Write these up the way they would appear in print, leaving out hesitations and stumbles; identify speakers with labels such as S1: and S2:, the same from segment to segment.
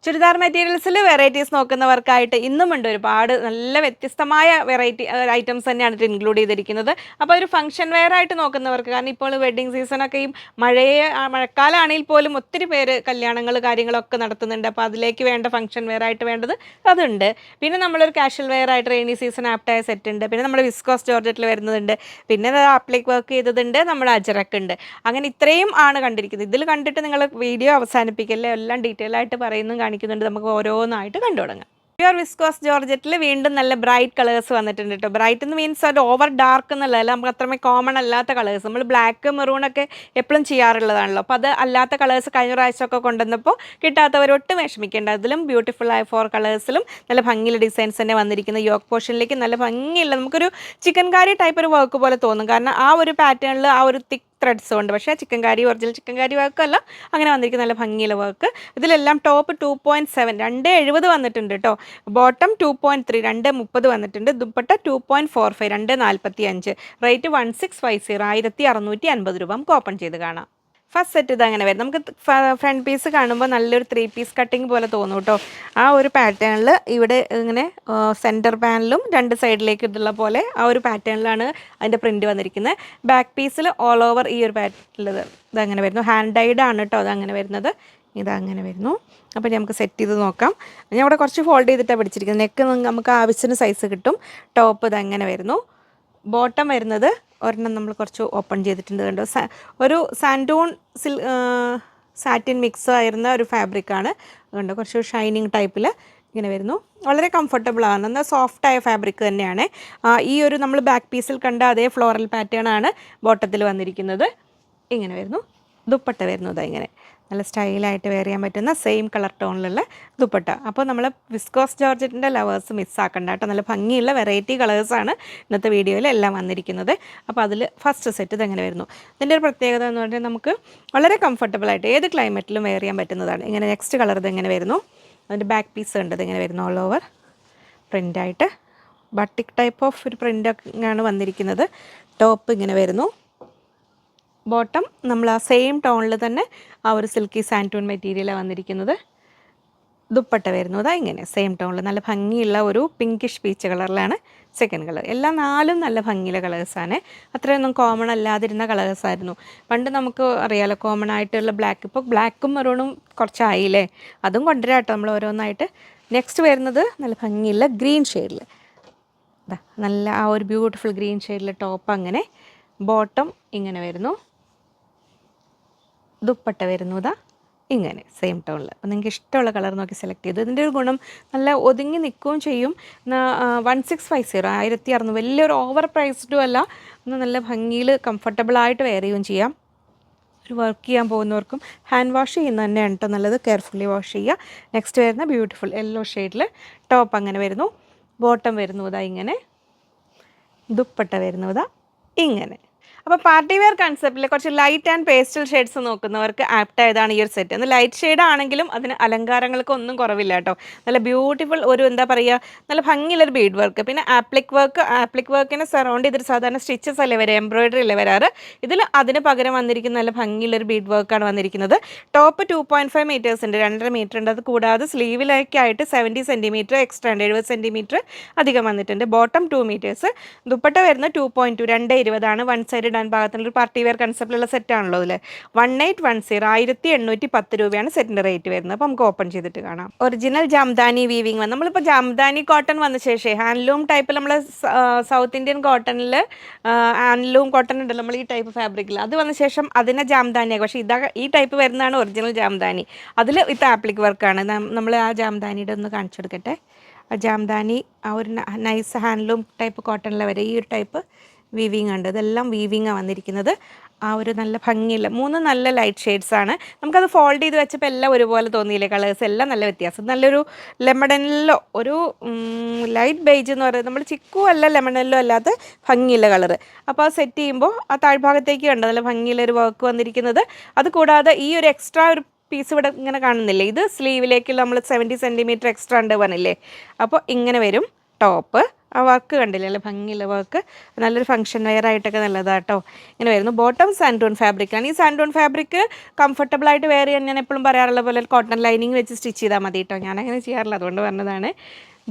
S1: Churidar മെറ്റീരിയൽസിൽ varieties നോക്കുന്നവർക്കായിട്ട് ഇന്നുമുണ്ട് ഒരുപാട് നല്ല വ്യത്യസ്തമായ വെറൈറ്റി ഐറ്റംസ് തന്നെയാണ് ഇത് ഇൻക്ലൂഡ് ചെയ്തിരിക്കുന്നത്. അപ്പോൾ ഒരു ഫംഗ്ഷൻ വെയർ ആയിട്ട് നോക്കുന്നവർക്ക്, കാരണം ഇപ്പോൾ വെഡ്ഡിങ് സീസണൊക്കെയും മഴക്കാലമാണെങ്കിൽ പോലും ഒത്തിരി പേര് കല്യാണങ്ങൾ കാര്യങ്ങളൊക്കെ നടത്തുന്നുണ്ട്. അപ്പോൾ അതിലേക്ക് വേണ്ട ഫംഗ്ഷൻ വെയർ ആയിട്ട് വേണ്ടത് അതുണ്ട്. പിന്നെ നമ്മളൊരു കാഷ്വൽ വെയർ ആയിട്ട് റെയിനി സീസൺ ആപ്റ്റായ സെറ്റ് ഉണ്ട്. പിന്നെ നമ്മൾ വിസ്കോസ് ജോർജറ്റിൽ വരുന്നതുണ്ട്. പിന്നെ ആപ്ലിക് വർക്ക് ചെയ്തതുണ്ട്, നമ്മുടെ അജറക്ക് ഉണ്ട്. അങ്ങനെ ഇത്രയും ആണ് കണ്ടിരിക്കുന്നത്. ഇതിൽ കണ്ടിട്ട് നിങ്ങൾ വീഡിയോ അവസാനിപ്പിക്കല്ലേ, എല്ലാം ഡീറ്റെയിൽ ആയിട്ട് പറയുന്നതും കാണിക്കുന്നുണ്ട്. നമുക്ക് ഓരോന്നായിട്ട് കണ്ടു തുടങ്ങാം. പ്യുർ വിസ്കോസ് ജോർജറ്റിൽ വീണ്ടും നല്ല ബ്രൈറ്റ് കളേഴ്സ് വന്നിട്ടുണ്ട് കേട്ടോ. ബ്രൈറ്റ് എന്ന് മീൻസ് അത് ഓവർ ഡാർക്ക് എന്നുള്ളതല്ല, നമുക്ക് അത്രമേ കോമൺ അല്ലാത്ത കളേഴ്സ്. നമ്മൾ ബ്ലാക്ക് മെറൂണൊക്കെ എപ്പോഴും ചെയ്യാറുള്ളതാണല്ലോ. അപ്പോൾ അത് അല്ലാത്ത കളേഴ്സ് കഴിഞ്ഞ പ്രാവശ്യമൊക്കെ കൊണ്ടുവന്നപ്പോൾ കിട്ടാത്തവരൊട്ടും വിഷമിക്കേണ്ട. അതിലും ബ്യൂട്ടിഫുൾ ആയ 4 കളേഴ്സിലും നല്ല ഭംഗിയുള്ള ഡിസൈൻസ് തന്നെ വന്നിരിക്കുന്ന യോക്ക് പോർഷനിലേക്ക് നല്ല ഭംഗിയുള്ള നമുക്കൊരു ചിക്കൻ കാരി ടൈപ്പ് ഒരു വർക്ക് പോലെ തോന്നും. കാരണം ആ ഒരു പാറ്റേണിൽ ആ ഒരു തിക്ക് ത്രെഡ്സ് ഉണ്ട്. പക്ഷേ chicken curry original chicken curry വർക്കല്ല, അങ്ങനെ വന്നിരിക്കുന്ന നല്ല ഭംഗിയുള്ള വർക്ക്. ഇതിലെല്ലാം ടോപ്പ് 2.7 2.70 വന്നിട്ടുണ്ട് കേട്ടോ. ബോട്ടം 2.3 2.30 വന്നിട്ടുണ്ട്. ദുപ്പട്ട 2.45 2.45. റേറ്റ് 1650 1650 രൂപ. നമുക്ക് ഓപ്പൺ ചെയ്ത് കാണാം. ഫസ്റ്റ് സെറ്റ് ഇത് അങ്ങനെ വരും. നമുക്ക് ഫ്രണ്ട് പീസ് കാണുമ്പോൾ നല്ലൊരു 3 പീസ് കട്ടിങ് പോലെ തോന്നും കേട്ടോ. ആ ഒരു പാറ്റേണിൽ ഇവിടെ ഇങ്ങനെ സെൻറ്റർ പാനലും 2 സൈഡിലേക്ക് ഇതുള്ള പോലെ ആ ഒരു പാറ്റേണിലാണ് അതിൻ്റെ പ്രിൻറ്റ് വന്നിരിക്കുന്നത്. ബാക്ക് പീസിൽ ഓൾ ഓവർ ഈ ഒരു പാറ്റേണിൽ ഇതങ്ങനെ വരുന്നു. ഹാൻഡ് ഡൈഡ് ആണ് കേട്ടോ അതങ്ങനെ വരുന്നത്. ഇതങ്ങനെ വരുന്നു. അപ്പോൾ നമുക്ക് സെറ്റ് ചെയ്ത് നോക്കാം. ഞാൻ ഇവിടെ കുറച്ച് ഫോൾഡ് ചെയ്തിട്ടാണ് പിടിച്ചിരിക്കുന്നത്. നെക്ക് നമുക്ക് ആവശ്യത്തിന് സൈസ് കിട്ടും. ടോപ്പ് ഇതങ്ങനെ വരുന്നു. ബോട്ടം വരുന്നത് ഒരെണ്ണം നമ്മൾ കുറച്ച് ഓപ്പൺ ചെയ്തിട്ടുണ്ട് കണ്ടോ. ഒരു സാൻഡൂൺ സാറ്റിൻ മിക്സ് ആയിരുന്ന ഒരു ഫാബ്രിക്കാണ് കണ്ടോ. കുറച്ച് ഷൈനിങ് ടൈപ്പിൽ ഇങ്ങനെ വരുന്നു. വളരെ കംഫർട്ടബിൾ ആണ്. എന്നാൽ സോഫ്റ്റായ ഫാബ്രിക് തന്നെയാണ്. ഈ ഒരു നമ്മൾ ബാക്ക് പീസിൽ കണ്ട അതേ ഫ്ലോറൽ പാറ്റേൺ ആണ് ബോട്ടത്തിൽ വന്നിരിക്കുന്നത്. ഇങ്ങനെ വരുന്നു. ദുപ്പട്ട വരുന്നത് ഇങ്ങനെ നല്ല സ്റ്റൈലായിട്ട് വെയർ ചെയ്യാൻ പറ്റുന്ന സെയിം കളർ ടോണിലുള്ള ദുപ്പട്ട. അപ്പോൾ നമ്മൾ വിസ്കോസ് ജോർജറ്റിൻ്റെ ലവേഴ്സ് മിസ്സാക്കണ്ട കേട്ടോ. നല്ല ഭംഗിയുള്ള വെറൈറ്റി കളേഴ്സാണ് ഇന്നത്തെ വീഡിയോയിൽ എല്ലാം വന്നിരിക്കുന്നത്. അപ്പോൾ അതിൽ ഫസ്റ്റ് സെറ്റ് ഇതെങ്ങനെ വരുന്നു. ഇതിൻ്റെ ഒരു പ്രത്യേകത എന്ന് പറഞ്ഞാൽ നമുക്ക് വളരെ കംഫർട്ടബിളായിട്ട് ഏത് ക്ലൈമറ്റിലും വെയർ ചെയ്യാൻ പറ്റുന്നതാണ്. ഇങ്ങനെ നെക്സ്റ്റ് കളർ ഇതെങ്ങനെ വരുന്നു. അതിൻ്റെ ബാക്ക് പീസ് ഉണ്ട് ഇതെങ്ങനെ വരുന്നു. ഓൾ ഓവർ പ്രിൻ്റായിട്ട് ബട്ടിക് ടൈപ്പ് ഓഫ് ഒരു പ്രിൻ്റാണ് വന്നിരിക്കുന്നത്. ടോപ്പ് ഇങ്ങനെ വരുന്നു. ബോട്ടം നമ്മൾ ആ സെയിം ടോണിൽ തന്നെ ആ ഒരു സിൽക്കി സാൻറ്റൂൺ മെറ്റീരിയലാണ് വന്നിരിക്കുന്നത്. ദുപ്പട്ട വരുന്നത് ഇങ്ങനെ സെയിം ടോണിൽ നല്ല ഭംഗിയുള്ള ഒരു പിങ്കിഷ് പീച്ച് കളറിലാണ് സെക്കൻഡ് കളർ. എല്ലാ 4 നല്ല ഭംഗിയുള്ള കളേഴ്സാണ്. അത്രയൊന്നും കോമൺ അല്ലാതിരുന്ന കളേഴ്സായിരുന്നു. പണ്ട് നമുക്ക് അറിയാമല്ലോ കോമൺ ആയിട്ടുള്ള ബ്ലാക്ക്. ഇപ്പോൾ ബ്ലാക്കും മെറൂണും കുറച്ചായില്ലേ, അതും കൊണ്ടുവരാം കേട്ടോ നമ്മൾ ഓരോന്നായിട്ട്. നെക്സ്റ്റ് വരുന്നത് നല്ല ഭംഗിയുള്ള ഗ്രീൻ ഷെയ്ഡിൽ, നല്ല ആ ഒരു ബ്യൂട്ടിഫുൾ ഗ്രീൻ ഷെയ്ഡിൽ ടോപ്പ് അങ്ങനെ. ബോട്ടം ഇങ്ങനെ വരുന്നു. ദുപ്പട്ട വരുന്നതാ ഇങ്ങനെ സെയിം ടോണിൽ. അപ്പോൾ നിങ്ങൾക്ക് ഇഷ്ടമുള്ള കളർ നോക്കി സെലക്ട് ചെയ്തു. ഇതിൻ്റെ ഒരു ഗുണം നല്ല ഒതുങ്ങി നിൽക്കുകയും ചെയ്യും. 1650 1600 വലിയൊരു ഓവർ പ്രൈസ്ഡും അല്ല. നല്ല ഭംഗിയിൽ കംഫർട്ടബിളായിട്ട് വെയർ ചെയ്യുകയും ചെയ്യാം. ഒരു വർക്ക് ചെയ്യാൻ പോകുന്നവർക്കും ഹാൻഡ് വാഷ് ചെയ്യുന്നത് തന്നെയാണ് കേട്ടോ നല്ലത്. കെയർഫുള്ളി വാഷ് ചെയ്യുക. നെക്സ്റ്റ് വരുന്ന ബ്യൂട്ടിഫുൾ യെല്ലോ ഷെയ്ഡിൽ ടോപ്പ് അങ്ങനെ വരുന്നു. ബോട്ടം വരുന്നതാ ഇങ്ങനെ. ദുപ്പട്ട വരുന്നതാ ഇങ്ങനെ. അപ്പോൾ പാർട്ടി വെയർ കൺസെപ്റ്റിൽ കുറച്ച് ലൈറ്റ് ആൻഡ് പേസ്റ്റൽ ഷെയ്ഡ്സ് നോക്കുന്നവർക്ക് ആപ്റ്റ് ആയതാണ് ഈ ഒരു സെറ്റ്. ഒന്ന് ലൈറ്റ് ഷെയ്ഡ് ആണെങ്കിലും അതിന് അലങ്കാരങ്ങൾക്ക് ഒന്നും കുറവില്ല കേട്ടോ. നല്ല ബ്യൂട്ടിഫുൾ ഒരു എന്താ പറയുക നല്ല ഭംഗിയുള്ളൊരു ബീഡ് വർക്ക്. പിന്നെ ആപ്ലിക് വർക്കിനെ സറൗണ്ട് ചെയ്തിട്ട് സാധാരണ സ്റ്റിച്ചസ് അല്ലേ വരിക, എംബ്രോയിഡറി അല്ലേ വരാറ്. ഇതിൽ അതിന് പകരം വന്നിരിക്കുന്ന നല്ല ഭംഗിയുള്ളൊരു ബീഡ് വർക്കാണ് വന്നിരിക്കുന്നത്. ടോപ്പ് 2.5 മീറ്റേഴ്സ് ഉണ്ട്, 2.5 മീറ്റർ ഉണ്ട്. അത് കൂടാതെ സ്ലീവിലേക്കായിട്ട് 70 സെൻറ്റിമീറ്റർ എക്സ്ട്രാ ഉണ്ട്, 70 സെൻറ്റിമീറ്റർ അധികം വന്നിട്ടുണ്ട്. Bottom 2 metres. ദുപ്പട്ട വരുന്നത് 2.2 2.20 വൺ സൈഡ് ഇടാൻ പാകത്തിനുള്ള ഒരു പാർട്ടി വെയർ കൺസെപ്റ്റിലുള്ള സെറ്റാണല്ലോ ഇതിൽ. 1810 1810 രൂപയാണ് സെറ്റിൻ്റെ റേറ്റ് വരുന്നത്. അപ്പോൾ നമുക്ക് ഓപ്പൺ ചെയ്തിട്ട് കാണാം. ഒറിജിനൽ ജാംദാനി വീവിങ് വന്ന് നമ്മളിപ്പോൾ ജാംദാനി കോട്ടൺ വന്ന ശേഷം ഹാൻഡ്ലൂം ടൈപ്പിൽ നമ്മൾ സൗത്ത് ഇന്ത്യൻ കോട്ടണിൽ ഹാൻഡ്ലൂം കോട്ടൺ ഉണ്ടല്ലോ നമ്മൾ ഈ ടൈപ്പ് ഫാബ്രിക്കിൽ, അത് വന്ന ശേഷം അതിനെ ജാംദാനിയാക്കും. പക്ഷേ ഈ ടൈപ്പ് വരുന്നതാണ് ഒറിജിനൽ ജാംദാനി. അതിൽ ഇത് ആപ്ലിക് വർക്കാണ്. നമ്മൾ ആ ജാംദാനിയുടെ ഒന്ന് കാണിച്ചു കൊടുക്കട്ടെ. ആ ജാംദാനി ആ ഒരു നൈസ് ഹാൻഡ്ലൂം ടൈപ്പ് കോട്ടണിൽ വരെ ഈ ഒരു ടൈപ്പ് വീവിങ് ഉണ്ട്. ഇതെല്ലാം വീവിങ്ങാണ് വന്നിരിക്കുന്നത്. ആ ഒരു നല്ല ഭംഗിയില്ല 3 നല്ല ലൈറ്റ് ഷെയ്ഡ്സാണ്. നമുക്കത് ഫോൾഡ് ചെയ്ത് വെച്ചപ്പോൾ എല്ലാം ഒരുപോലെ തോന്നിയില്ലേ, കളേഴ്സ് എല്ലാം നല്ല വ്യത്യാസം. നല്ലൊരു ലെമണനിലോ ഒരു ലൈറ്റ് ബേജ് എന്ന് പറയുന്നത് നമ്മൾ ചിക്കു അല്ല ലെമണനിലോ അല്ലാത്ത ഭംഗിയുള്ള കളറ്. അപ്പോൾ അത് സെറ്റ് ചെയ്യുമ്പോൾ ആ താഴ്ഭാഗത്തേക്ക് കണ്ടോ നല്ല ഭംഗിയുള്ളൊരു വർക്ക് വന്നിരിക്കുന്നത്. അത് കൂടാതെ ഈ ഒരു എക്സ്ട്രാ ഒരു പീസ് ഇവിടെ ഇങ്ങനെ കാണുന്നില്ലേ, ഇത് സ്ലീവിലേക്ക് നമ്മൾ 70 സെൻറ്റിമീറ്റർ എക്സ്ട്രാ ഉണ്ട് പറഞ്ഞില്ലേ. അപ്പോൾ ഇങ്ങനെ വരും ടോപ്പ്. ആ വർക്ക് കണ്ടില്ലേ, നല്ല ഭംഗിയുള്ള വർക്ക്, നല്ലൊരു ഫംഗ്ഷൻ വെയർ ആയിട്ടൊക്കെ നല്ലതാട്ടോ. ഇങ്ങനെ വരുന്നു. ബോട്ടം സാൻഡൂൺ ഫാബ്രിക്കാണ്. ഈ സാൻഡൂൺ ഫാബ്രിക് കംഫർട്ടബിളായിട്ട് വെയർ ചെയ്യാൻ ഞാൻ എപ്പോഴും പറയാറുള്ള പോലെ കോട്ടൺ ലൈനിങ് വെച്ച് സ്റ്റിച്ച് ചെയ്താൽ മതി കേട്ടോ. ഞാനങ്ങനെ ചെയ്യാറില്ല, അതുകൊണ്ട് പറഞ്ഞതാണ്.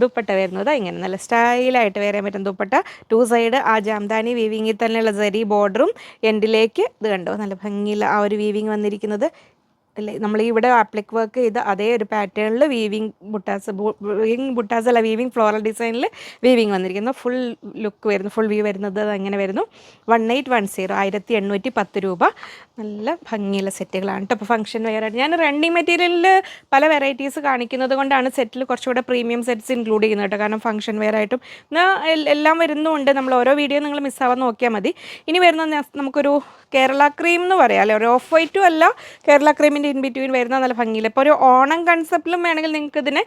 S1: ദുപ്പട്ട വരുന്നത് ഇങ്ങനെ നല്ല സ്റ്റൈലായിട്ട് വെയർ ചെയ്യാൻ പറ്റും ദുപ്പട്ട. 2 സൈഡ് ആ ജാംദാനി വീവിങ്ങിൽ തന്നെയുള്ള സരി ബോർഡറും എൻഡിലേക്ക് ഇത് കണ്ടോ നല്ല ഭംഗിയുള്ള ആ ഒരു വീവിങ് വന്നിരിക്കുന്നത് അല്ലേ. നമ്മൾ ഇവിടെ ആപ്ലിക് വർക്ക് ചെയ്ത് അതേ ഒരു പാറ്റേണിൽ വീവിങ് ബുട്ടാസ് അല്ല, വീവിങ് ഫ്ലോറൽ ഡിസൈനിൽ വീവിങ് വന്നിരിക്കുന്നു. ഫുൾ ലുക്ക് വരുന്നു, ഫുൾ വ്യൂ വരുന്നത് അങ്ങനെ വരുന്നു. 1810 1810 രൂപ. നല്ല ഭംഗിയുള്ള സെറ്റുകളാണ് കേട്ടോ. ഇപ്പോൾ ഫംഗ്ഷൻ വെയർ ആയിട്ട് ഞാൻ റണ്ണിങ് മെറ്റീരിയലിൽ പല വെറൈറ്റീസ് കാണിക്കുന്നത് കൊണ്ടാണ് സെറ്റിൽ കുറച്ചുകൂടെ പ്രീമിയം സെറ്റ്സ് ഇൻക്ലൂഡ് ചെയ്യുന്നത് കേട്ടോ. കാരണം ഫംഗ്ഷൻ വെയർ ആയിട്ടും എല്ലാം വരുന്നുമുണ്ട്. നമ്മൾ ഓരോ വീഡിയോ നിങ്ങൾ മിസ്സാവാൻ നോക്കിയാൽ മതി. ഇനി വരുന്ന നമുക്കൊരു കേരള ക്രീം എന്ന് പറയാം അല്ലേ, ഒരു ഓഫ് വൈറ്റും അല്ല, കേരള ക്രീമിൻ്റെ ഇൻ ബിറ്റ്വീൻ വരുന്ന നല്ല ഭംഗിയില്ല. ഇപ്പോൾ ഒരു ഓണം കൺസെപ്റ്റിലും വേണമെങ്കിൽ നിങ്ങൾക്ക് ഇതിനെ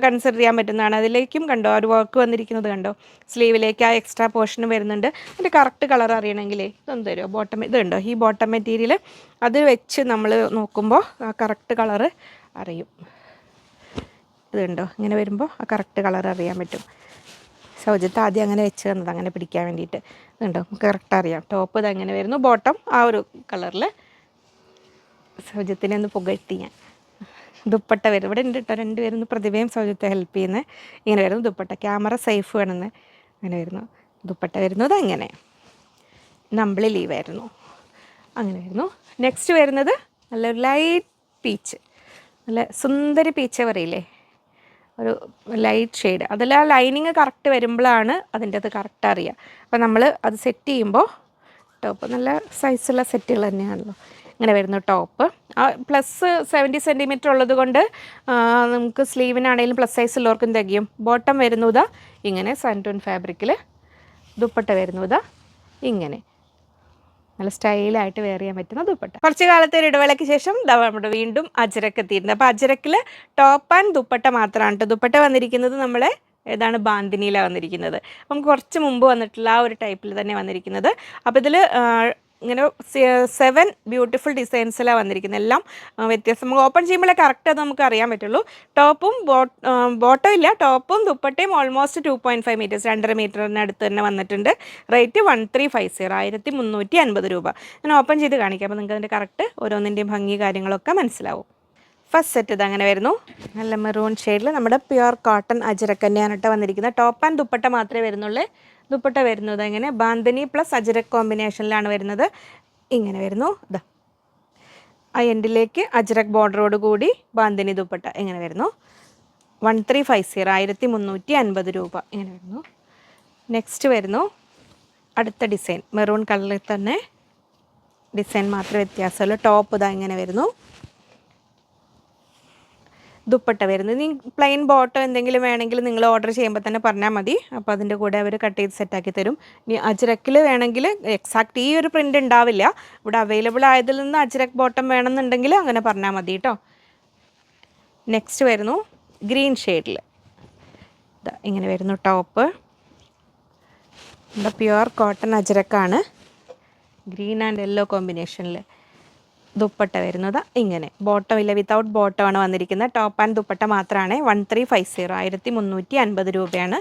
S1: കൺസിഡർ ചെയ്യാൻ പറ്റുന്നതാണ്. അതിലേക്കും കണ്ടോ ഒരു വർക്ക് വന്നിരിക്കുന്നത് കണ്ടോ, സ്ലീവിലേക്ക് ആ എക്സ്ട്രാ പോർഷൻ വരുന്നുണ്ട്. അതിൻ്റെ കറക്റ്റ് കളർ അറിയണമെങ്കിലേ ഇതൊന്നും തരുമോ, ബോട്ടം ഇത് കണ്ടോ, ഈ ബോട്ടം മെറ്റീരിയൽ അത് വെച്ച് നമ്മൾ നോക്കുമ്പോൾ ആ കറക്റ്റ് കളറ് അറിയും. ഇത് കണ്ടോ, ഇങ്ങനെ വരുമ്പോൾ ആ കറക്റ്റ് കളർ അറിയാൻ പറ്റും. സൗജത്ത് ആദ്യം അങ്ങനെ വെച്ച് തന്നത് അങ്ങനെ പിടിക്കാൻ വേണ്ടിയിട്ട്. ഇതുണ്ടോ, കറക്റ്റ് അറിയാം. ടോപ്പ് ഇത് അങ്ങനെ വരുന്നു, ബോട്ടം ആ ഒരു കളറിൽ. സൗജത്തിനെ ഒന്ന് പുകഴ്ത്തി ഞാൻ. ദുപ്പട്ട വരും ഇവിടെ ഉണ്ട് കേട്ടോ, രണ്ടുപേരും പ്രതിഭയും സൗജത്തെ ഹെൽപ്പ് ചെയ്യുന്നത്. ഇങ്ങനെ വരുന്നു ദുപ്പട്ട, ക്യാമറ സേഫ് വേണമെന്ന് അങ്ങനെ വരുന്നു. ദുപ്പട്ട വരുന്നത് അങ്ങനെ നമ്പിളി ലീവ് ആയിരുന്നു, അങ്ങനെ വരുന്നു. നെക്സ്റ്റ് വരുന്നത് നല്ലൊരു ലൈറ്റ് പീച്ച്, നല്ല സുന്ദരി പീച്ച് പറയില്ലേ, ഒരു ലൈറ്റ് ഷെയ്ഡ്. അതിൽ ആ ലൈനിങ് കറക്റ്റ് വരുമ്പോഴാണ് അതിൻ്റെ അത് കറക്റ്റ് അറിയുക. അപ്പോൾ നമ്മൾ അത് സെറ്റ് ചെയ്യുമ്പോൾ ടോപ്പ് നല്ല സൈസുള്ള സെറ്റുകൾ തന്നെയാണല്ലോ. ഇങ്ങനെ വരുന്നു ടോപ്പ്. പ്ലസ് 70 സെൻറ്റിമീറ്റർ ഉള്ളത് കൊണ്ട് നമുക്ക് സ്ലീവിനാണെങ്കിലും പ്ലസ് സൈസ് ഉള്ളവർക്കും തികയും. ബോട്ടം വരുന്നതാ ഇങ്ങനെ സാൻഡൂൺ ഫാബ്രിക്കിൽ. ദുപ്പട്ട വരുന്നതാ ഇങ്ങനെ നല്ല സ്റ്റൈലായിട്ട് വെയർ ചെയ്യാൻ പറ്റുന്ന ദുപ്പട്ട. കുറച്ച് കാലത്തെ ഒരു ഇടവേളയ്ക്ക് ശേഷം നമ്മുടെ വീണ്ടും അജ്രക്ക് എത്തിയിട്ടുണ്ട്. അപ്പോൾ അജ്രക്കിൽ ടോപ്പ് ആൻഡ് ദുപ്പട്ട മാത്രമാണ് കേട്ടോ. ദുപ്പട്ട വന്നിരിക്കുന്നത് നമ്മളെ ഏതാണ്, ബാന്തിനിയിലാണ് വന്നിരിക്കുന്നത്. നമുക്ക് കുറച്ച് മുമ്പ് വന്നിട്ടുള്ള ആ ഒരു ടൈപ്പിൽ തന്നെ വന്നിരിക്കുന്നത്. അപ്പോൾ ഇതിൽ ഇങ്ങനെ 7 ബ്യൂട്ടിഫുൾ ഡിസൈൻസിലാണ് വന്നിരിക്കുന്നത്. എല്ലാം വ്യത്യാസം. നമുക്ക് ഓപ്പൺ ചെയ്യുമ്പോഴേ കറക്റ്റ് അത് നമുക്ക് അറിയാൻ പറ്റുള്ളൂ. ടോപ്പും ബോട്ടം ഇല്ല, ടോപ്പും ദുപ്പട്ടയും ഓൾമോസ്റ്റ് 2.5 മീറ്റേഴ്സ് 2.5 മീറ്ററിന് അടുത്ത് തന്നെ വന്നിട്ടുണ്ട്. റേറ്റ് 1350 1350 രൂപ. ഞാൻ ഓപ്പൺ ചെയ്ത് കാണിക്കാം, അപ്പോൾ നിങ്ങൾക്ക് അതിൻ്റെ കറക്റ്റ് ഓരോന്നിൻ്റെയും ഭംഗി കാര്യങ്ങളൊക്കെ മനസ്സിലാവും. ഫസ്റ്റ് സെറ്റ് ഇത് അങ്ങനെ വരുന്നു, നല്ല മെറൂൺ ഷെയ്ഡിൽ നമ്മുടെ പ്യുവർ കോട്ടൺ അജ്രക്ക് തന്നെയാണ് കേട്ടോ വന്നിരിക്കുന്നത്. ടോപ്പ് ആൻഡ് ദുപ്പട്ട മാത്രമേ വരുന്നുള്ളൂ. ദുപ്പട്ട വരുന്നത് അങ്ങനെ ബാന്തിനി പ്ലസ് അജ്രക്ക് കോമ്പിനേഷനിലാണ് വരുന്നത്. ഇങ്ങനെ വരുന്നു. ഇതാ ആ എൻഡിലേക്ക് അജ്രക്ക് ബോർഡറോട് കൂടി ബാന്തിനി ദുപ്പട്ട ഇങ്ങനെ വരുന്നു. 1350 1350 രൂപ ഇങ്ങനെ വരുന്നു. നെക്സ്റ്റ് വരുന്നു അടുത്ത ഡിസൈൻ, മെറൂൺ കളറിൽ തന്നെ ഡിസൈൻ മാത്രമേ വ്യത്യാസമുള്ളൂ. ടോപ്പ് ഇതാ ഇങ്ങനെ വരുന്നു. ദുപ്പട്ട വരുന്നത് ഇനി പ്ലെയിൻ ബോട്ടം എന്തെങ്കിലും വേണമെങ്കിൽ നിങ്ങൾ ഓർഡർ ചെയ്യുമ്പോൾ തന്നെ പറഞ്ഞാൽ മതി. അപ്പോൾ അതിൻ്റെ കൂടെ അവർ കട്ട് ചെയ്ത് സെറ്റാക്കി തരും. ഇനി അജ്രക്കിൽ വേണമെങ്കിൽ എക്സാക്റ്റ് ഈ ഒരു പ്രിൻ്റ് ഉണ്ടാവില്ല, ഇവിടെ അവൈലബിൾ ആയതിൽ നിന്ന് അജ്രക്ക് ബോട്ടം വേണമെന്നുണ്ടെങ്കിൽ അങ്ങനെ പറഞ്ഞാൽ മതി കേട്ടോ. നെക്സ്റ്റ് വരുന്നു ഗ്രീൻ ഷെയ്ഡിൽ, ഇതാ ഇങ്ങനെ വരുന്നു ടോപ്പ്. ഇവിടെ പ്യുവർ കോട്ടൺ അജ്രക്കാണ്, ഗ്രീൻ ആൻഡ് യെല്ലോ കോമ്പിനേഷനിൽ. ദുപ്പട്ട വരുന്നത് ഇങ്ങനെ, ബോട്ടം ഇല്ല, വിത്തൗട്ട് ബോട്ടമാണ് വന്നിരിക്കുന്നത്. ടോപ്പ് ആൻഡ് ദുപ്പട്ട മാത്രമാണ്. 1350 1350 രൂപയാണ്.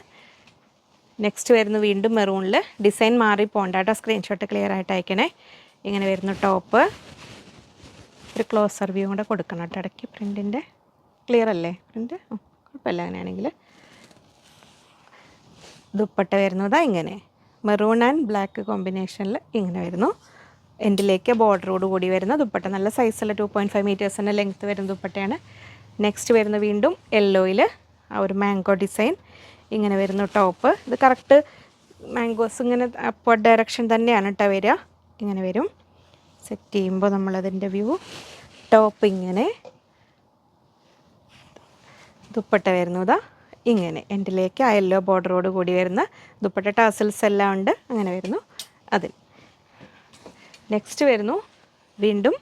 S1: നെക്സ്റ്റ് വരുന്നു വീണ്ടും മെറൂണിൽ. ഡിസൈൻ മാറി പോകണ്ട കേട്ടോ, സ്ക്രീൻഷോട്ട് ക്ലിയർ ആയിട്ട് അയക്കണേ. ഇങ്ങനെ വരുന്നു ടോപ്പ്. ഒരു ക്ലോസർ വ്യൂ കൂടെ കൊടുക്കണം കേട്ടോ ഇടയ്ക്ക്. പ്രിൻറ്റിൻ്റെ ക്ലിയർ അല്ലേ പ്രിൻറ്റ്? കുഴപ്പമില്ല അങ്ങനെയാണെങ്കിൽ. ദുപ്പട്ട വരുന്നത് ഇങ്ങനെ മെറൂൺ ആൻഡ് ബ്ലാക്ക് കോമ്പിനേഷനിൽ ഇങ്ങനെ വരുന്നു. എൻഡിലേക്ക് ബോർഡറോട് കൂടി വരുന്ന ദുപ്പട്ട, നല്ല സൈസുള്ള 2.5 മീറ്റേഴ്സിൻ്റെ ലെങ്ത്ത് വരുന്ന ദുപ്പട്ടയാണ്. നെക്സ്റ്റ് വരുന്ന വീണ്ടും യെല്ലോയിൽ ആ ഒരു മാംഗോ ഡിസൈൻ ഇങ്ങനെ വരുന്നു ടോപ്പ്. ഇത് കറക്റ്റ് മാംഗോസ് ഇങ്ങനെ അപ്വേർഡ് ഡയറക്ഷൻ തന്നെയാണ് കേട്ടോ വരിക. ഇങ്ങനെ വരും. സെറ്റ് ചെയ്യുമ്പോൾ നമ്മളതിൻ്റെ വ്യൂ. ടോപ്പ് ഇങ്ങനെ, ദുപ്പട്ട വരുന്നതാ ഇങ്ങനെ എൻഡിലേക്ക് ആ യെല്ലോ ബോർഡറോട് കൂടി വരുന്ന ദുപ്പട്ട. ടാസൽസ് എല്ലാം ഉണ്ട്, അങ്ങനെ വരുന്നു അതിൽ. നെക്സ്റ്റ് വരുന്നു വീണ്ടും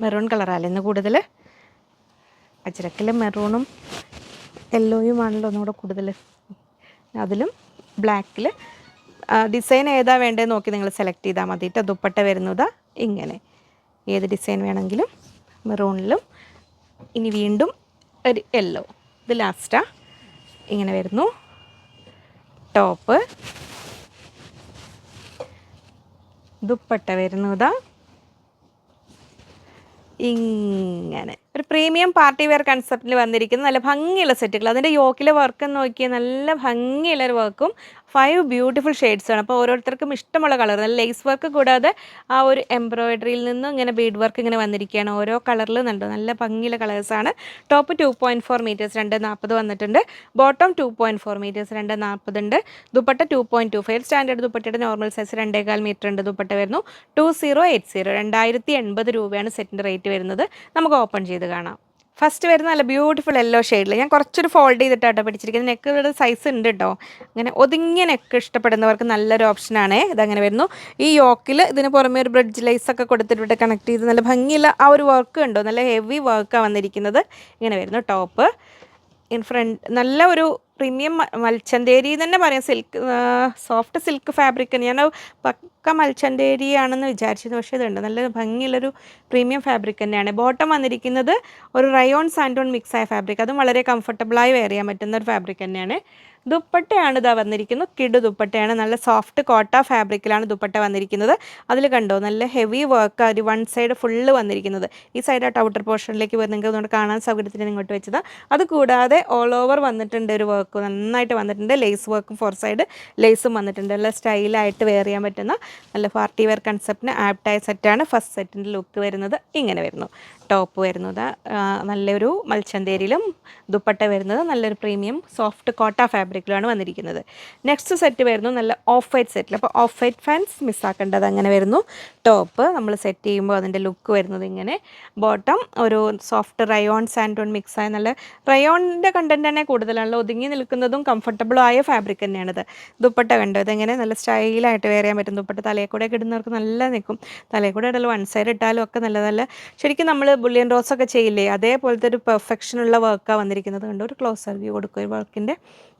S1: മെറൂൺ കളറാണ് ഇന്ന് കൂടുതൽ. അജ്രക്കിൽ മെറൂണും യെല്ലോയുമാണല്ലോ ഒന്നുകൂടെ കൂടുതൽ. അതിലും ബ്ലാക്കിൽ ഡിസൈൻ ഏതാ വേണ്ടതെന്ന് നോക്കി നിങ്ങൾ സെലക്ട് ചെയ്താൽ മതിയിട്ട്. ദുപ്പട്ട വരുന്നത് ഇങ്ങനെ, ഏത് ഡിസൈൻ വേണമെങ്കിലും മെറൂണിലും. ഇനി വീണ്ടും ഒരു യെല്ലോ, ഇത് ലാസ്റ്റാ. ഇങ്ങനെ വരുന്നു ടോപ്പ്, ദുപ്പട്ട വരുന്നതാ ഇങ്ങനെ ഒരു പ്രീമിയം പാർട്ടി വെയർ കൺസെപ്റ്റിൽ വന്നിരിക്കുന്ന നല്ല ഭംഗിയുള്ള സെറ്റുകൾ. അതിൻ്റെ യോക്കിലെ വർക്ക് നോക്കിയാൽ നല്ല ഭംഗിയുള്ളൊരു വർക്കും 5 ബ്യൂട്ടിഫുൾ ഷെയ്ഡ്സാണ്. അപ്പോൾ ഓരോരുത്തർക്കും ഇഷ്ടമുള്ള കളർ, നല്ല ലേസ് വർക്ക് കൂടാതെ ആ ഒരു എംബ്രോയിഡറിയിൽ നിന്നും ഇങ്ങനെ ബീഡ് വർക്ക് ഇങ്ങനെ വന്നിരിക്കുകയാണ്. ഓരോ കളറിലും നല്ല ഭംഗിയുള്ള കളേഴ്സാണ്. ടോപ്പ് 2.4 മീറ്റേഴ്സ് 240 വന്നിട്ടുണ്ട്. ബോട്ടം 2.4 മീറ്റേഴ്സ് 240 ഉണ്ട്. ദുപ്പട്ട 2.25 സ്റ്റാൻഡേർഡ് ദുപ്പട്ടയുടെ നോർമൽ സൈസ് 2.25 മീറ്റർ ഉണ്ട്. ദുപ്പട്ട വരുന്നു 2080 2080 രൂപയാണ് സെറ്റിൻ്റെ റേറ്റ് വരുന്നത്. നമുക്ക് ഓപ്പൺ ചെയ്ത് കാണാം. ഫസ്റ്റ് വരുന്ന നല്ല ബ്യൂട്ടിഫുൾ യെല്ലോ ഷെയ്ഡിൽ ഞാൻ കുറച്ചൊരു ഫോൾഡ് ചെയ്തിട്ടാട്ടോ പിടിച്ചിരിക്കുന്നത്. നെക്കുകളുടെ സൈസ് ഉണ്ട് കേട്ടോ. അങ്ങനെ ഒതുങ്ങിയ നെക്ക് ഇഷ്ടപ്പെടുന്നവർക്ക് നല്ലൊരു ഓപ്ഷനാണ്. ഇതങ്ങനെ വരുന്നു. ഈ യോക്കിൽ ഇതിന് പുറമെ ഒരു ബ്രിഡ്ജ് ലൈസ് ഒക്കെ കൊടുത്തിട്ട് കണക്ട് ചെയ്ത് നല്ല ഭംഗിയുള്ള ആ ഒരു വർക്ക് ഉണ്ടോ, നല്ല ഹെവി വർക്കാണ് വന്നിരിക്കുന്നത്. ഇങ്ങനെ വരുന്നു ടോപ്പ്. ഇൻ ഫ്രണ്ട് നല്ല ഒരു പ്രീമിയം മൽച്ചന്തേരി തന്നെ പറയാം. Silk soft silk fabric. ഞാൻ പക്ക മൽച്ചന്തേരി ആണെന്ന് വിചാരിച്ചത്, പക്ഷേ ഇതുണ്ട് നല്ല ഭംഗിയുള്ളൊരു പ്രീമിയം ഫാബ്രിക് തന്നെയാണ്. ബോട്ടം വന്നിരിക്കുന്നത് ഒരു റയോൺ സാൻഡോൺ മിക്സ് ആയ ഫാബ്രിക്. അതും വളരെ കംഫർട്ടബിളായി വെയർ ചെയ്യാൻ പറ്റുന്ന ഒരു ഫാബ്രിക് തന്നെയാണ്. ദുപ്പട്ടയാണ് ഇതാ വന്നിരിക്കുന്നത്. കിഡ് ദുപ്പട്ടയാണ്. നല്ല സോഫ്റ്റ് കോട്ട ഫാബ്രിക്കിലാണ് ദുപ്പട്ട വന്നിരിക്കുന്നത്. അതിൽ കണ്ടോ നല്ല ഹെവി വർക്ക് ഒരു വൺ സൈഡ് ഫുള്ള് വന്നിരിക്കുന്നത്. ഈ സൈഡായിട്ട് ഔട്ടർ പോർഷനിലേക്ക് വരുന്നത് നിങ്ങൾക്ക് അതുകൊണ്ട് കാണാൻ സൗകര്യത്തിന് ഇങ്ങോട്ട് വെച്ചത്. അത് കൂടാതെ ഓൾ ഓവർ വന്നിട്ടുണ്ട് ഒരു വർക്ക് നന്നായിട്ട് വന്നിട്ടുണ്ട്. ലേസ് വർക്കും 4 സൈഡ് ലേസും വന്നിട്ടുണ്ട്. നല്ല സ്റ്റൈലായിട്ട് വെയർ ചെയ്യാൻ പറ്റുന്ന നല്ല പാർട്ടി വെയർ കൺസെപ്റ്റിന് ആപ്റ്റായ സെറ്റാണ്. ഫസ്റ്റ് സെറ്റിൻ്റെ ലുക്ക് വരുന്നത് ഇങ്ങനെ വരുന്നു. ടോപ്പ് വരുന്നത് നല്ലൊരു മൽച്ചന്തേരിയിലും, ദുപ്പട്ട വരുന്നത് നല്ലൊരു പ്രീമിയം സോഫ്റ്റ് കോട്ട ഫാബ്രിക്കിലാണ് വന്നിരിക്കുന്നത്. നെക്സ്റ്റ് സെറ്റ് വരുന്നു നല്ല ഓഫ് വൈറ്റ് സെറ്റിൽ. അപ്പോൾ ഓഫ് വൈറ്റ് ഫാൻസ് മിസ്സാക്കേണ്ടത് അങ്ങനെ വരുന്നു. ടോപ്പ് നമ്മൾ സെറ്റ് ചെയ്യുമ്പോൾ അതിൻ്റെ ലുക്ക് വരുന്നത് ഇങ്ങനെ. ബോട്ടം ഒരു സോഫ്റ്റ് റയോൺ സാൻഡോൺ മിക്സായ നല്ല റയോണിൻ്റെ കണ്ടൻറ്റ് തന്നെ കൂടുതലാണല്ലോ. ഒതുങ്ങി നിൽക്കുന്നതും കംഫർട്ടബിളും ആയ ഫാബ്രിക് തന്നെയാണിത്. ദുപ്പട്ട കണ്ടോ, ഇതെങ്ങനെ നല്ല സ്റ്റൈലായിട്ട് വെയർ ചെയ്യാൻ പറ്റും. ദുപ്പട്ട തലയിൽ കൂടെ ഇടുന്നവർക്ക് നല്ല നിൽക്കും. തലയിൽ കൂടെ ഇടലും വൺ സൈഡ് ഇട്ടാലും ഒക്കെ നല്ല നല്ല ശരിക്കും നമ്മൾ ബുള്ളിയൻ റോസൊക്കെ ചെയ്യില്ലേ, അതേപോലത്തെ ഒരു പെർഫെക്ഷനുള്ള വർക്കാണ് വന്നിരിക്കുന്നത്. കണ്ടോ, ഒരു ക്ലോസർ വ്യൂ കൊടുക്കും. ഒരു വർക്കിൻ്റെ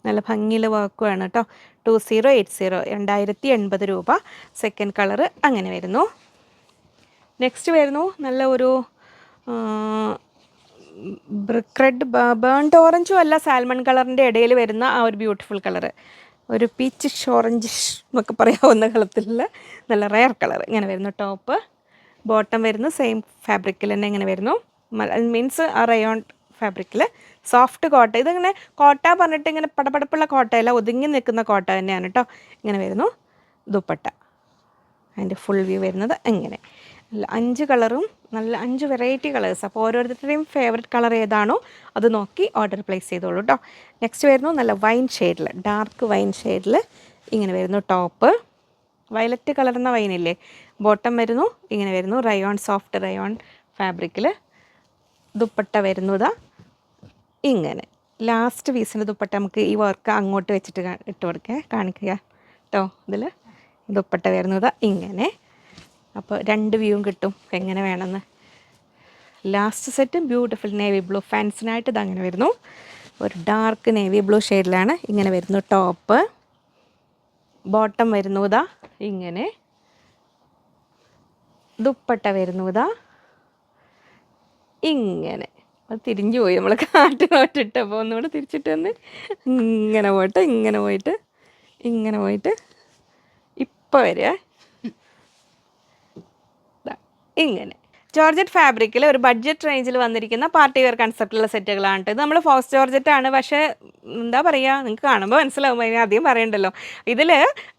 S1: നല്ല ഭംഗിയുള്ള വർക്കുമാണ് കേട്ടോ. 2080 2080 രൂപ. സെക്കൻഡ് കളറ് അങ്ങനെ വരുന്നു. നെക്സ്റ്റ് വരുന്നു നല്ല ഒരു ബ്രിക്ക് റെഡ് ബേൺഡ് ഓറഞ്ചും അല്ല, സാൽമൺ കളറിൻ്റെ ഇടയിൽ വരുന്ന ആ ഒരു ബ്യൂട്ടിഫുൾ കളറ്, ഒരു പീച്ചിഷ് ഓറഞ്ച് എന്നൊക്കെ പറയാവുന്ന കളത്തിലുള്ള നല്ല റെയർ കളർ ഇങ്ങനെ വരുന്നു. ടോപ്പ് ബോട്ടം വരുന്നു സെയിം ഫാബ്രിക്കിൽ തന്നെ ഇങ്ങനെ വരുന്നു. മീൻസ് ആ റയോൺ ഫാബ്രിക്കിൽ സോഫ്റ്റ് കോട്ട. ഇതിങ്ങനെ കോട്ട പറഞ്ഞിട്ട് ഇങ്ങനെ പടപടപ്പുള്ള കോട്ടയല്ല, ഒതുങ്ങി നിൽക്കുന്ന കോട്ട തന്നെയാണ് കേട്ടോ. ഇങ്ങനെ വരുന്നു ദുപ്പട്ട. അതിൻ്റെ ഫുൾ വ്യൂ വരുന്നത് ഇങ്ങനെ. നല്ല 5 കളറും നല്ല 5 വെറൈറ്റി കളേഴ്സ്. അപ്പോൾ ഓരോരുത്തരുടെയും ഫേവററ്റ് കളർ ഏതാണോ അത് നോക്കി ഓർഡർ പ്ലേസ് ചെയ്തോളൂ കേട്ടോ. നെക്സ്റ്റ് വരുന്നു നല്ല വൈൻ ഷെയ്ഡിൽ, ഡാർക്ക് വൈൻ ഷെയ്ഡിൽ ഇങ്ങനെ വരുന്നു. ടോപ്പ് വയലറ്റ് കളർന്ന വൈനില്ലേ. ബോട്ടം വരുന്നു ഇങ്ങനെ വരുന്നു. റയോൺ സോഫ്റ്റ് റയോൺ ഫാബ്രിക്കിൽ. ദുപ്പട്ട വരുന്നതാ ഇങ്ങനെ. ലാസ്റ്റ് പീസിൻ്റെ ദുപ്പട്ട നമുക്ക് ഈ വർക്ക് അങ്ങോട്ട് വെച്ചിട്ട് ഇട്ട് കൊടുക്കുക, കാണിക്കുക കേട്ടോ. ഇതിൽ ദുപ്പട്ട വരുന്നതാ ഇങ്ങനെ. അപ്പോൾ 2 വ്യൂവും കിട്ടും എങ്ങനെ വേണമെന്ന്. Last set beautiful navy blue ഫാൻസിനായിട്ട് ഇതങ്ങനെ വരുന്നു. ഒരു ഡാർക്ക് നേവി ബ്ലൂ ഷെയ്ഡിലാണ് ഇങ്ങനെ വരുന്നു. ടോപ്പ് ബോട്ടം വരുന്നതാ ഇങ്ങനെ. ദുപ്പട്ട വരുന്നതാ ഇങ്ങനെ. അത് തിരിഞ്ഞു പോയി, നമ്മൾ കാട്ടിനോട്ടിട്ടപ്പോൾ ഒന്നുകൂടെ തിരിച്ചിട്ട് വന്ന് ഇങ്ങനെ പോയിട്ട് ഇങ്ങനെ പോയിട്ട് ഇങ്ങനെ പോയിട്ട് ഇപ്പോൾ വരിക ഇങ്ങനെ. ജോർജറ്റ് ഫാബ്രിക്കിൽ ഒരു ബഡ്ജറ്റ് റേഞ്ചിൽ വന്നിരിക്കുന്ന പാർട്ടി വെയർ കൺസെപ്റ്റിലുള്ള സെറ്റുകളാണ്. ഇത് നമ്മൾ ഫോക്സ് ജോർജറ്റ് ആണ്, പക്ഷേ എന്താ പറയുക, നിങ്ങൾക്ക് കാണുമ്പോൾ മനസ്സിലാവും, അതിന് അധികം പറയണ്ടല്ലോ. ഇതിൽ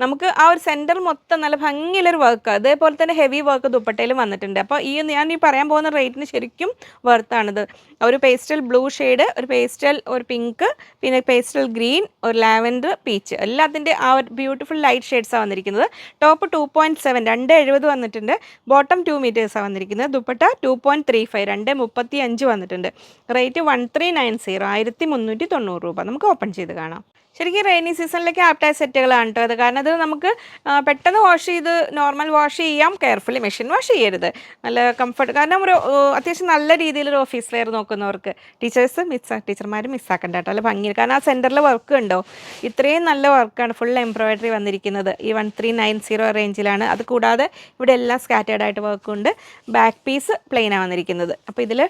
S1: നമുക്ക് ആ ഒരു സെൻറ്റർ മൊത്തം നല്ല ഭംഗിയുള്ളൊരു വർക്ക്, അതേപോലെ തന്നെ ഹെവി വർക്ക് ദുപ്പട്ടയിലും വന്നിട്ടുണ്ട്. അപ്പോൾ ഞാൻ പറയാൻ പോകുന്ന റേറ്റിന് ശരിക്കും വർത്താണിത്. ഒരു പേസ്റ്റൽ ബ്ലൂ ഷെയ്ഡ്, ഒരു പേസ്റ്റൽ ഒരു പിങ്ക്, പിന്നെ പേസ്റ്റൽ ഗ്രീൻ, ഒരു ലാവൻഡർ, പീച്ച്, എല്ലാത്തിൻ്റെ ആ ഒരു ബ്യൂട്ടിഫുൾ ലൈറ്റ് ഷെയ്ഡ്സാണ് വന്നിരിക്കുന്നത്. ടോപ്പ് 2.7 270 വന്നിട്ടുണ്ട്. ബോട്ടം 2 മീറ്റേഴ്സാണ് വന്നിരിക്കുന്നത്. ദുപ്പട്ട 2.35 235 വന്നിട്ടുണ്ട്. റേറ്റ് 1390 1390 രൂപ. നമുക്ക് ഓപ്പൺ ചെയ്ത് കാണാം. ശരിക്കും റെയിനി സീസണിലേക്ക് ആപ്റ്റായ സെറ്റുകളാണ് കേട്ടോ അത്. കാരണം ഇത് നമുക്ക് പെട്ടെന്ന് വാഷ് ചെയ്ത് നോർമൽ വാഷ് ചെയ്യാം, കെയർഫുള്ളി മെഷീൻ വാഷ് ചെയ്യരുത്. നല്ല കംഫർട്ട്. കാരണം ഒരു അത്യാവശ്യം നല്ല രീതിയിലൊരു ഓഫീസ് വെയർ നോക്കുന്നവർക്ക്, ടീച്ചർമാർ മിസ്സാക്കണ്ട കേട്ടോ. നല്ല ഭംഗി. കാരണം ആ സെൻറ്ററിൽ വർക്ക് ഉണ്ടോ, ഇത്രയും നല്ല വർക്കാണ്. ഫുൾ എംബ്രോയിഡറി വന്നിരിക്കുന്നത് ഈ 1390 റേഞ്ചിലാണ്. അത് കൂടാതെ ഇവിടെ എല്ലാം സ്കാറ്റേർഡ് ആയിട്ട് വർക്കുണ്ട്. ബാക്ക് പീസ് പ്ലെയിനാണ് വന്നിരിക്കുന്നത്. അപ്പോൾ ഇതിൽ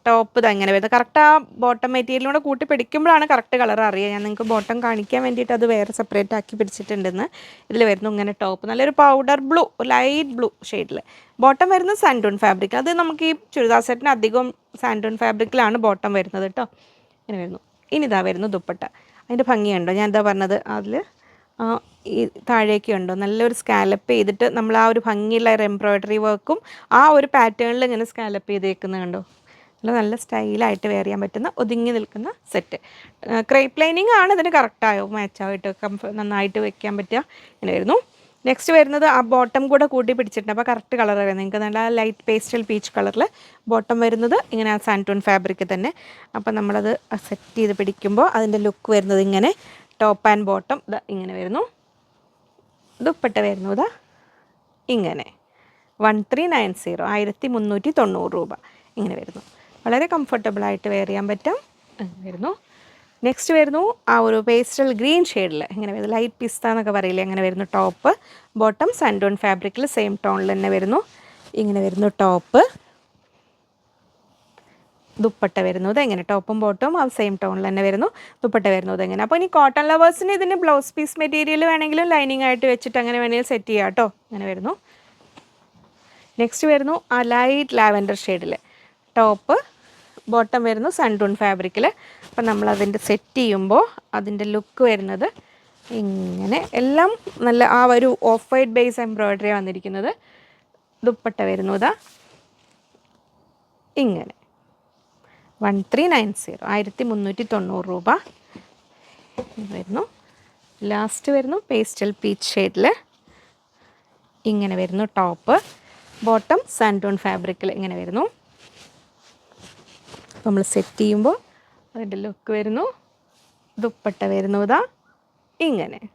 S1: ടോപ്പ് ഇത് അങ്ങനെ വരുന്നത്. കറക്റ്റ് ആ ബോട്ടം മെറ്റീരിയലൂടെ കൂട്ടി പിടിക്കുമ്പോഴാണ് കറക്റ്റ് കളർ അറിയുക. ഞാൻ നിങ്ങൾക്ക് ബോട്ടം കാണിക്കാൻ വേണ്ടിയിട്ട് അത് വേറെ സെപ്പറേറ്റ് ആക്കി പിടിച്ചിട്ടുണ്ടെന്ന്. ഇതിൽ വരുന്നു ഇങ്ങനെ ടോപ്പ് നല്ലൊരു പൗഡർ ബ്ലൂ, ലൈറ്റ് ബ്ലൂ ഷെയ്ഡിൽ. ബോട്ടം വരുന്നത് സാൻഡൂൺ ഫാബ്രിക്. അത് നമുക്ക് ഈ ചുരിദാർ സെറ്റിന് അധികം സാൻഡൂൺ ഫാബ്രിക്കിലാണ് ബോട്ടം വരുന്നത് കേട്ടോ. ഇങ്ങനെ വരുന്നു. ഇനി ഇതാ വരുന്നു ദുപ്പട്ട. അതിൻ്റെ ഭംഗിയുണ്ടോ? ഞാൻ എന്താ പറഞ്ഞത്, അതിൽ ഈ താഴേക്ക് ഉണ്ടോ നല്ലൊരു സ്കാലപ്പ് ചെയ്തിട്ട് നമ്മൾ ആ ഒരു ഭംഗിയുള്ള എംബ്രോയ്ഡറി വർക്കും ആ ഒരു പാറ്റേണിൽ ഇങ്ങനെ സ്കാലപ്പ് ചെയ്തേക്കുന്നത് കണ്ടോ. നല്ല സ്റ്റൈലായിട്ട് വെയർ ചെയ്യാൻ പറ്റുന്ന ഒതുങ്ങി നിൽക്കുന്ന സെറ്റ്. ക്രേപ്പ് ലൈനിങ് ആണ് ഇതിന് കറക്റ്റായോ മാച്ചായിട്ട് നന്നായിട്ട് വെക്കാൻ പറ്റുക. ഇങ്ങനെ വരുന്നു. നെക്സ്റ്റ് വരുന്നത് ആ ബോട്ടം കൂടെ കൂട്ടി പിടിച്ചിട്ടുണ്ട്. അപ്പോൾ കറക്റ്റ് കളർ വരുന്നത് നിങ്ങൾക്ക് നല്ല ലൈറ്റ് പേസ്റ്റൽ പീച്ച് കളറിൽ ബോട്ടം വരുന്നത് ഇങ്ങനെ ആ സാൻറ്റൂൺ ഫാബ്രിക് തന്നെ. അപ്പോൾ നമ്മളത് സെറ്റ് ചെയ്ത് പിടിക്കുമ്പോൾ അതിൻ്റെ ലുക്ക് വരുന്നത് ഇങ്ങനെ ടോപ്പ് ആൻഡ് ബോട്ടം ഇതാ ഇങ്ങനെ വരുന്നു. ദുപ്പട്ട വരുന്നു ഇതാ ഇങ്ങനെ 1390 1390 രൂപ ഇങ്ങനെ വരുന്നു. വളരെ കംഫർട്ടബിളായിട്ട് വെയർ ചെയ്യാൻ പറ്റും. വരുന്നു. നെക്സ്റ്റ് വരുന്നു ആ ഒരു പേസ്റ്റൽ ഗ്രീൻ ഷെയ്ഡിൽ ഇങ്ങനെ വരുന്നു. ലൈറ്റ് പിസ്ത എന്നൊക്കെ പറയില്ലേ, അങ്ങനെ വരുന്നു ടോപ്പ്. ബോട്ടം സാൻഡൂൺ ഫാബ്രിക്കിൽ സെയിം ടോണിൽ തന്നെ വരുന്നു. ഇങ്ങനെ വരുന്നു ടോപ്പ്. ദുപ്പട്ട വരുന്നത് എങ്ങനെ ടോപ്പും ബോട്ടും ആ സെയിം ടോണിൽ തന്നെ വരുന്നു. ദുപ്പട്ട വരുന്നത് എങ്ങനെ. അപ്പോൾ ഇനി കോട്ടൺ ലവേഴ്സിന് ഇതിന് ബ്ലൗസ് പീസ് മെറ്റീരിയൽ വേണമെങ്കിലും ലൈനിങ് ആയിട്ട് വെച്ചിട്ട് അങ്ങനെ വേണമെങ്കിൽ സെറ്റ് ചെയ്യാം കേട്ടോ. അങ്ങനെ വരുന്നു. നെക്സ്റ്റ് വരുന്നു ആ ലൈറ്റ് ലാവൻഡർ ഷെയ്ഡിൽ ടോപ്പ്, ബോട്ടം വരുന്നു സാൻഡൂൺ ഫാബ്രിക്കിൽ. അപ്പം നമ്മളതിൻ്റെ സെറ്റ് ചെയ്യുമ്പോൾ അതിൻ്റെ ലുക്ക് വരുന്നത് ഇങ്ങനെ എല്ലാം നല്ല ആ ഒരു ഓഫ് വൈറ്റ് ബേസ് എംബ്രോയ്ഡറി വന്നിരിക്കുന്നത്. ദുപ്പട്ട വരുന്നു ഇതാ ഇങ്ങനെ 1390 1390 രൂപ വരുന്നു. ലാസ്റ്റ് വരുന്നു പേസ്റ്റൽ പീച്ച് ഷെയ്ഡിൽ ഇങ്ങനെ വരുന്നു ടോപ്പ്, ബോട്ടം സാൻഡൂൺ ഫാബ്രിക്കിൽ ഇങ്ങനെ വരുന്നു. നമ്മൾ സെറ്റ് ചെയ്യുമ്പോൾ അതിൻ്റെ ലുക്ക് വരുന്നു. ദുപ്പട്ട വരുന്നു ഇതാ ഇങ്ങനെ.